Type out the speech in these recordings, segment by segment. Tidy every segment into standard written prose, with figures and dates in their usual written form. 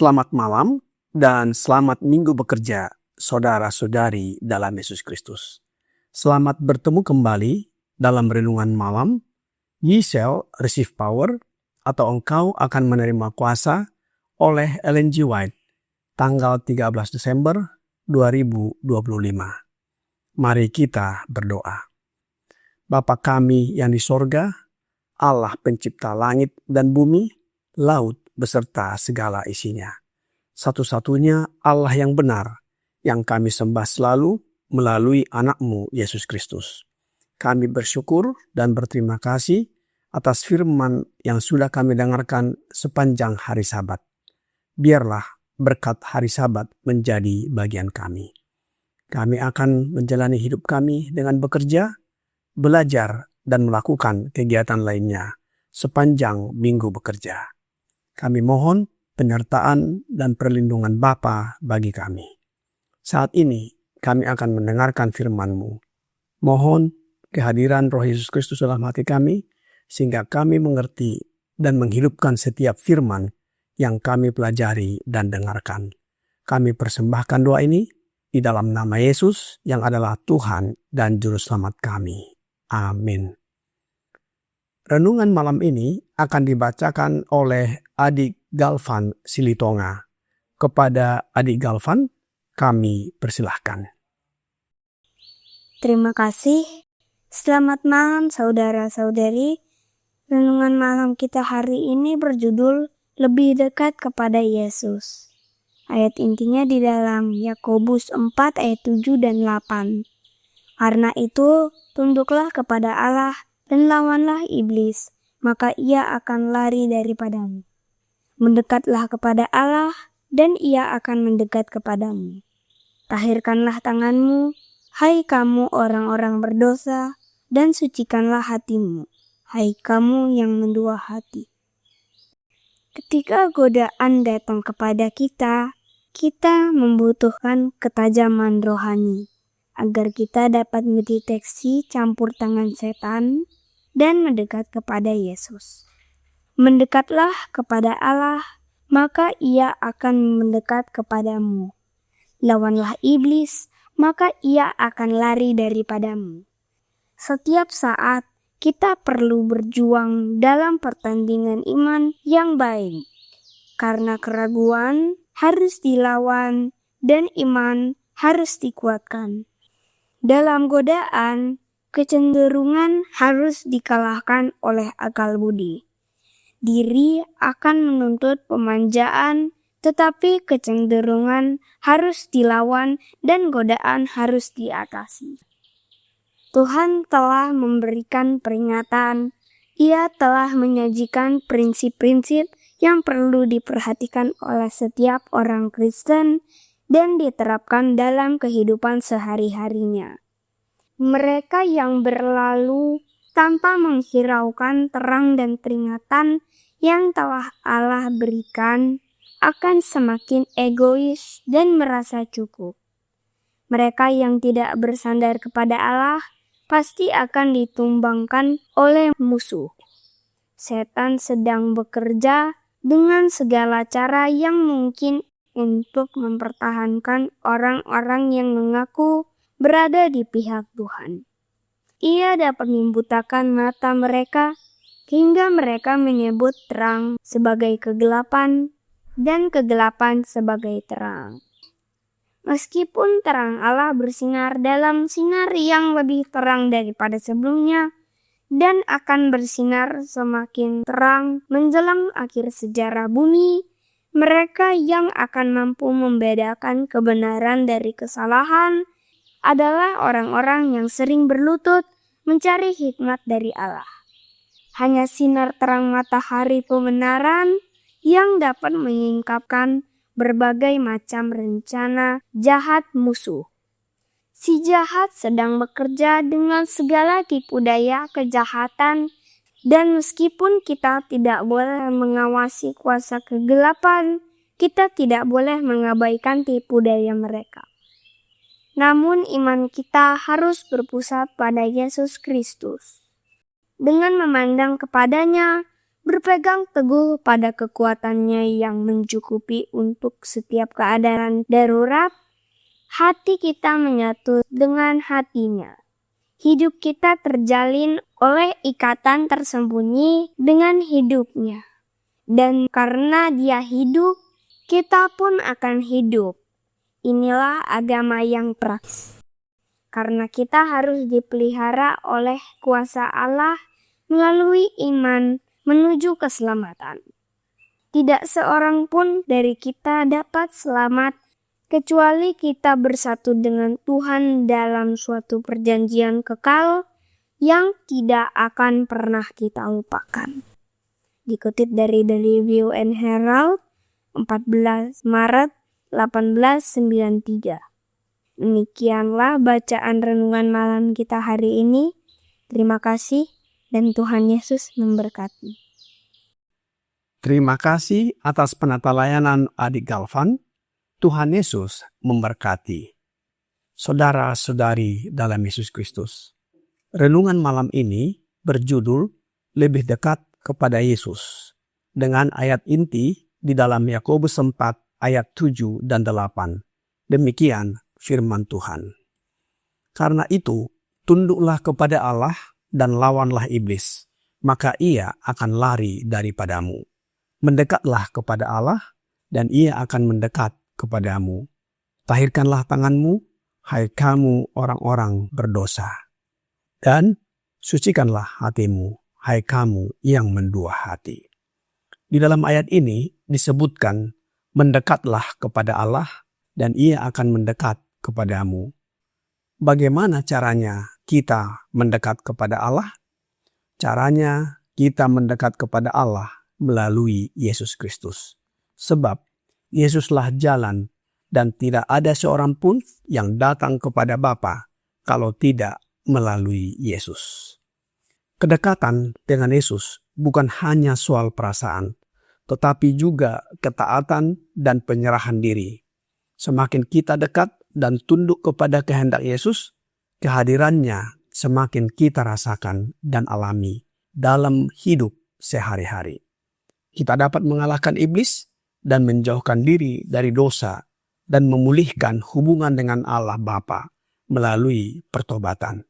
Selamat malam dan selamat minggu bekerja, saudara-saudari dalam Yesus Kristus. Selamat bertemu kembali dalam renungan malam. Ye shall receive power, atau engkau akan menerima kuasa, oleh Ellen G. White, tanggal 13 Desember 2025. Mari kita berdoa. Bapa kami yang di sorga, Allah pencipta langit dan bumi, laut, beserta segala isinya. Satu-satunya Allah yang benar, yang kami sembah selalu melalui anak-Mu Yesus Kristus. Kami bersyukur dan berterima kasih atas firman yang sudah kami dengarkan sepanjang hari Sabat. Biarlah berkat hari Sabat menjadi bagian kami. Kami akan menjalani hidup kami dengan bekerja, belajar, dan melakukan kegiatan lainnya sepanjang minggu bekerja. Kami mohon penyertaan dan perlindungan Bapa bagi kami. Saat ini kami akan mendengarkan firman-Mu. Mohon kehadiran Roh Yesus Kristus dalam hati kami, sehingga kami mengerti dan menghidupkan setiap firman yang kami pelajari dan dengarkan. Kami persembahkan doa ini di dalam nama Yesus yang adalah Tuhan dan Juru Selamat kami. Amin. Renungan malam ini akan dibacakan oleh Adik Galvan Silitonga. Kepada Adik Galvan, kami persilahkan. Terima kasih. Selamat malam saudara-saudari. Renungan malam kita hari ini berjudul Lebih Dekat Kepada Yesus. Ayat intinya di dalam Yakobus 4 ayat 7 dan 8. Karena itu, tunduklah kepada Allah dan lawanlah iblis, maka ia akan lari daripadamu. Mendekatlah kepada Allah, dan ia akan mendekat kepadamu. Tahirkanlah tanganmu, hai kamu orang-orang berdosa, dan sucikanlah hatimu, hai kamu yang mendua hati. Ketika godaan datang kepada kita membutuhkan ketajaman rohani, agar kita dapat mendeteksi campur tangan setan dan mendekat kepada Yesus. Mendekatlah kepada Allah, maka ia akan mendekat kepadamu. Lawanlah iblis, maka ia akan lari daripadamu. Setiap saat kita perlu berjuang dalam pertandingan iman yang baik. Karena keraguan harus dilawan dan iman harus dikuatkan. Dalam godaan, kecenderungan harus dikalahkan oleh akal budi. Diri akan menuntut pemanjaan, tetapi kecenderungan harus dilawan dan godaan harus diatasi. Tuhan telah memberikan peringatan. Ia telah menyajikan prinsip-prinsip yang perlu diperhatikan oleh setiap orang Kristen dan diterapkan dalam kehidupan sehari-harinya. Mereka yang berlalu tanpa menghiraukan terang dan peringatan yang telah Allah berikan akan semakin egois dan merasa cukup. Mereka yang tidak bersandar kepada Allah pasti akan ditumbangkan oleh musuh. Setan sedang bekerja dengan segala cara yang mungkin untuk mempertahankan orang-orang yang mengaku berada di pihak Tuhan. Ia dapat membutakan mata mereka hingga mereka menyebut terang sebagai kegelapan dan kegelapan sebagai terang. Meskipun terang Allah bersinar dalam sinar yang lebih terang daripada sebelumnya, dan akan bersinar semakin terang menjelang akhir sejarah bumi. Mereka yang akan mampu membedakan kebenaran dari kesalahan adalah orang-orang yang sering berlutut mencari hikmat dari Allah. Hanya sinar terang matahari kebenaran yang dapat menyingkapkan berbagai macam rencana jahat musuh. Si jahat sedang bekerja dengan segala tipu daya kejahatan, dan meskipun kita tidak boleh mengawasi kuasa kegelapan, kita tidak boleh mengabaikan tipu daya mereka. Namun iman kita harus berpusat pada Yesus Kristus. Dengan memandang kepadanya, berpegang teguh pada kekuatannya yang mencukupi untuk setiap keadaan darurat, hati kita menyatu dengan hatinya. Hidup kita terjalin oleh ikatan tersembunyi dengan hidupnya. Dan karena dia hidup, kita pun akan hidup. Inilah agama yang praktis. Karena kita harus dipelihara oleh kuasa Allah melalui iman menuju keselamatan. Tidak seorang pun dari kita dapat selamat kecuali kita bersatu dengan Tuhan dalam suatu perjanjian kekal yang tidak akan pernah kita lupakan. Dikutip dari The Review and Herald, 14 Maret 1893. Demikianlah bacaan renungan malam kita hari ini. Terima kasih dan Tuhan Yesus memberkati. Terima kasih atas penata layanan Adik Galvan. Tuhan Yesus memberkati. Saudara-saudari dalam Yesus Kristus, renungan malam ini berjudul Lebih Dekat kepada Yesus, dengan ayat inti di dalam Yakobus 4 ayat 7 dan 8. Demikian firman Tuhan. Karena itu, tunduklah kepada Allah dan lawanlah iblis, maka ia akan lari daripadamu. Mendekatlah kepada Allah dan ia akan mendekat kepadamu. Tahirkanlah tanganmu, hai kamu orang-orang berdosa. Dan sucikanlah hatimu, hai kamu yang mendua hati. Di dalam ayat ini disebutkan, mendekatlah kepada Allah dan ia akan mendekat kepadamu. Bagaimana caranya kita mendekat kepada Allah? Caranya kita mendekat kepada Allah melalui Yesus Kristus. Sebab Yesuslah jalan dan tidak ada seorang pun yang datang kepada Bapa kalau tidak melalui Yesus. Kedekatan dengan Yesus bukan hanya soal perasaan, tetapi juga ketaatan dan penyerahan diri. Semakin kita dekat dan tunduk kepada kehendak Yesus, kehadirannya semakin kita rasakan dan alami dalam hidup sehari-hari. Kita dapat mengalahkan iblis dan menjauhkan diri dari dosa dan memulihkan hubungan dengan Allah Bapa melalui pertobatan.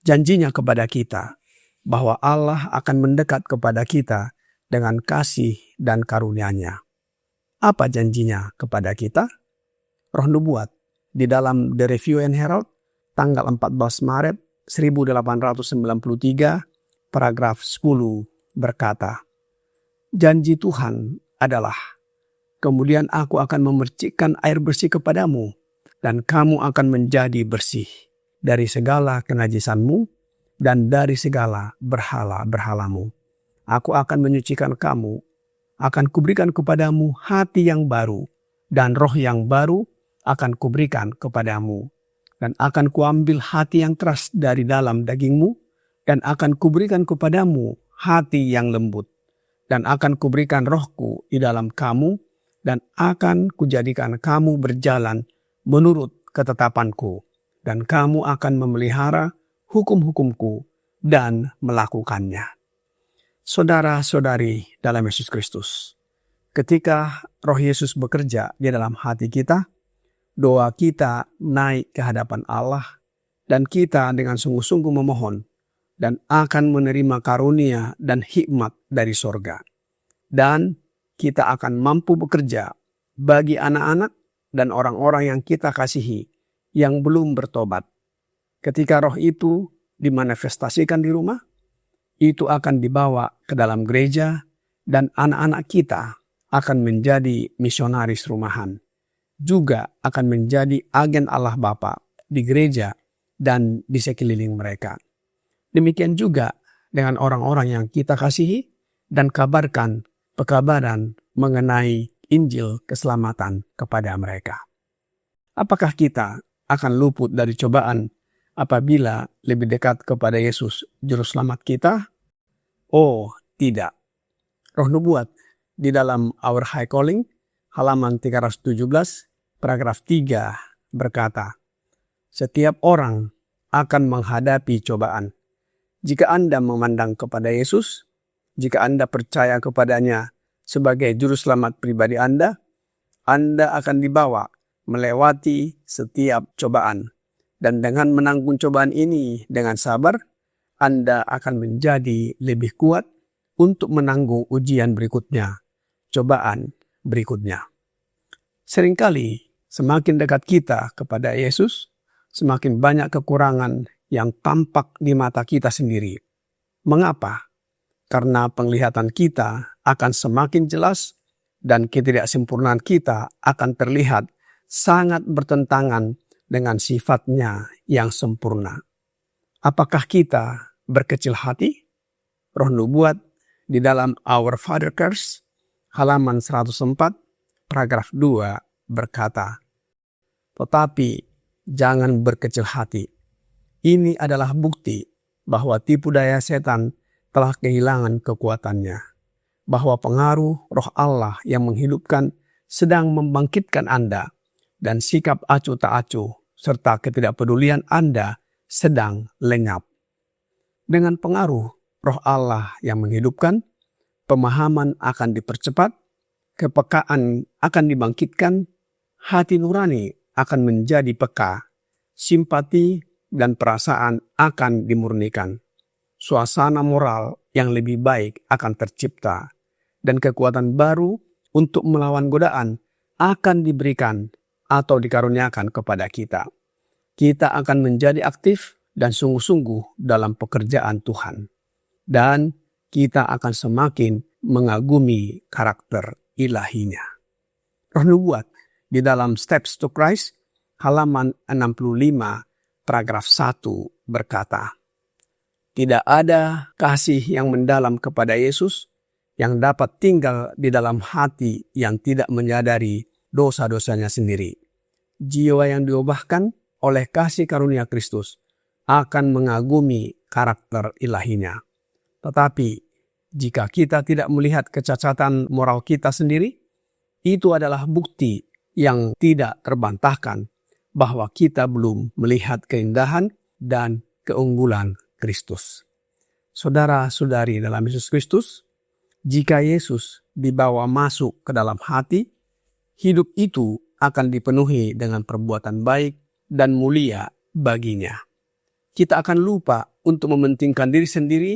Janjinya kepada kita bahwa Allah akan mendekat kepada kita dengan kasih dan karunia-Nya. Apa janjinya kepada kita? Roh Nubuat di dalam The Review and Herald tanggal 14 Maret 1893 paragraf 10 berkata, janji Tuhan adalah, kemudian aku akan memercikkan air bersih kepadamu, dan kamu akan menjadi bersih dari segala kenajisanmu dan dari segala berhala-berhalamu. Aku akan menyucikan kamu, akan kuberikan kepadamu hati yang baru, dan roh yang baru akan kuberikan kepadamu. Dan akan kuambil hati yang keras dari dalam dagingmu, dan akan kuberikan kepadamu hati yang lembut. Dan akan kuberikan rohku di dalam kamu, dan akan kujadikan kamu berjalan menurut ketetapanku, dan kamu akan memelihara hukum-hukumku dan melakukannya. Saudara-saudari dalam Yesus Kristus, ketika Roh Yesus bekerja di dalam hati kita, doa kita naik ke hadapan Allah, dan kita dengan sungguh-sungguh memohon, dan akan menerima karunia dan hikmat dari sorga. Dan kita akan mampu bekerja bagi anak-anak dan orang-orang yang kita kasihi yang belum bertobat. Ketika roh itu dimanifestasikan di rumah, itu akan dibawa ke dalam gereja dan anak-anak kita akan menjadi misionaris rumahan. Juga akan menjadi agen Allah Bapa di gereja dan di sekeliling mereka. Demikian juga dengan orang-orang yang kita kasihi dan kabarkan pekabaran mengenai Injil keselamatan kepada mereka. Apakah kita akan luput dari cobaan apabila lebih dekat kepada Yesus Juru Selamat kita? Oh, tidak. Roh Nubuat di dalam Our High Calling, halaman 317, paragraf 3 berkata, setiap orang akan menghadapi cobaan. Jika Anda memandang kepada Yesus, jika Anda percaya kepadanya sebagai Juru Selamat pribadi Anda akan dibawa melewati setiap cobaan. Dan dengan menanggung cobaan ini dengan sabar, Anda akan menjadi lebih kuat untuk menanggung ujian berikutnya, cobaan berikutnya. Seringkali semakin dekat kita kepada Yesus, semakin banyak kekurangan yang tampak di mata kita sendiri. Mengapa? Karena penglihatan kita akan semakin jelas dan ketidaksempurnaan kita akan terlihat sangat bertentangan dengan sifatnya yang sempurna. Apakah kita berkecil hati? Roh Nubuat di dalam Our Father Cares, halaman 104, paragraf 2 berkata, tetapi jangan berkecil hati. Ini adalah bukti bahwa tipu daya setan telah kehilangan kekuatannya. Bahwa pengaruh Roh Allah yang menghidupkan sedang membangkitkan Anda dan sikap acuh tak acuh serta ketidakpedulian Anda sedang lenyap. Dengan pengaruh Roh Allah yang menghidupkan, pemahaman akan dipercepat, kepekaan akan dibangkitkan, hati nurani akan menjadi peka, simpati dan perasaan akan dimurnikan. Suasana moral yang lebih baik akan tercipta, dan kekuatan baru untuk melawan godaan akan diberikan atau dikaruniakan kepada kita. Kita akan menjadi aktif dan sungguh-sungguh dalam pekerjaan Tuhan. Dan kita akan semakin mengagumi karakter ilahinya. Roh Nubuat di dalam Steps to Christ, halaman 65, paragraf 1 berkata, tidak ada kasih yang mendalam kepada Yesus yang dapat tinggal di dalam hati yang tidak menyadari dosa-dosanya sendiri. Jiwa yang diubahkan oleh kasih karunia Kristus akan mengagumi karakter ilahinya. Tetapi jika kita tidak melihat kecacatan moral kita sendiri, itu adalah bukti yang tidak terbantahkan bahwa kita belum melihat keindahan dan keunggulan Kristus. Saudara-saudari dalam Yesus Kristus, jika Yesus dibawa masuk ke dalam hati, hidup itu akan dipenuhi dengan perbuatan baik dan mulia baginya. Kita akan lupa untuk mementingkan diri sendiri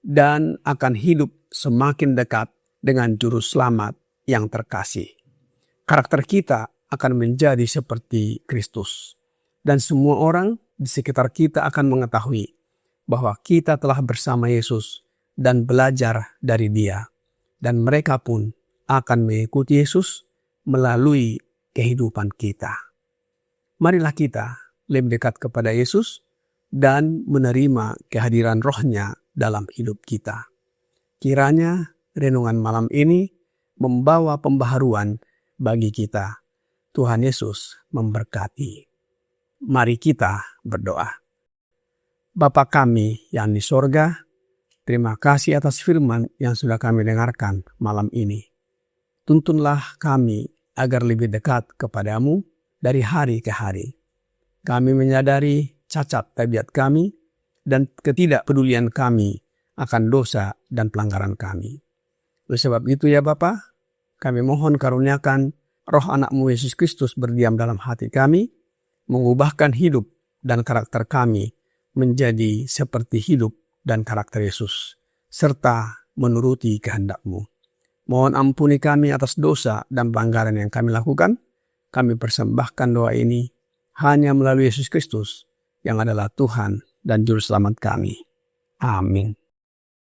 dan akan hidup semakin dekat dengan Juru Selamat yang terkasih. Karakter kita akan menjadi seperti Kristus. Dan semua orang di sekitar kita akan mengetahui bahwa kita telah bersama Yesus dan belajar dari Dia. Dan mereka pun akan mengikuti Yesus melalui kehidupan kita. Marilah kita lebih dekat kepada Yesus dan menerima kehadiran Roh-Nya dalam hidup kita. Kiranya renungan malam ini membawa pembaharuan bagi kita. Tuhan Yesus memberkati. Mari kita berdoa. Bapa kami yang di sorga, terima kasih atas firman yang sudah kami dengarkan malam ini. Tuntunlah kami agar lebih dekat kepadamu dari hari ke hari. Kami menyadari cacat tabiat kami dan ketidakpedulian kami akan dosa dan pelanggaran kami. Oleh sebab itu ya Bapa, kami mohon karuniakan Roh Anak-Mu Yesus Kristus berdiam dalam hati kami, mengubahkan hidup dan karakter kami menjadi seperti hidup dan karakter Yesus, serta menuruti kehendak-Mu. Mohon ampuni kami atas dosa dan pelanggaran yang kami lakukan. Kami persembahkan doa ini hanya melalui Yesus Kristus yang adalah Tuhan dan Juru Selamat kami. Amin.